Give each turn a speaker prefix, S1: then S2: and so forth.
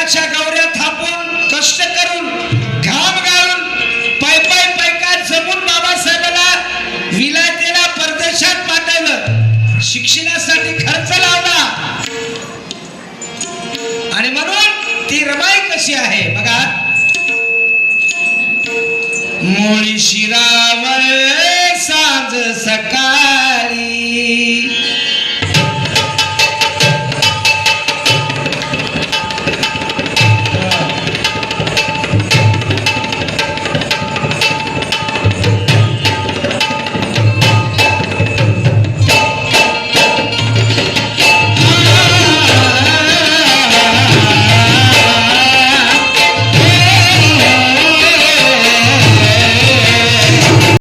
S1: देवाच्या गौऱ्या थापून कष्ट करून घाम गाळून पैका जमून बाबासाहेबाला विलायतेला परदेशात पाठवलं, शिक्षणासाठी खर्च लावला आणि म्हणून ती रमाई कशी आहे बघा. मुळी शिरावळ साज सकाळ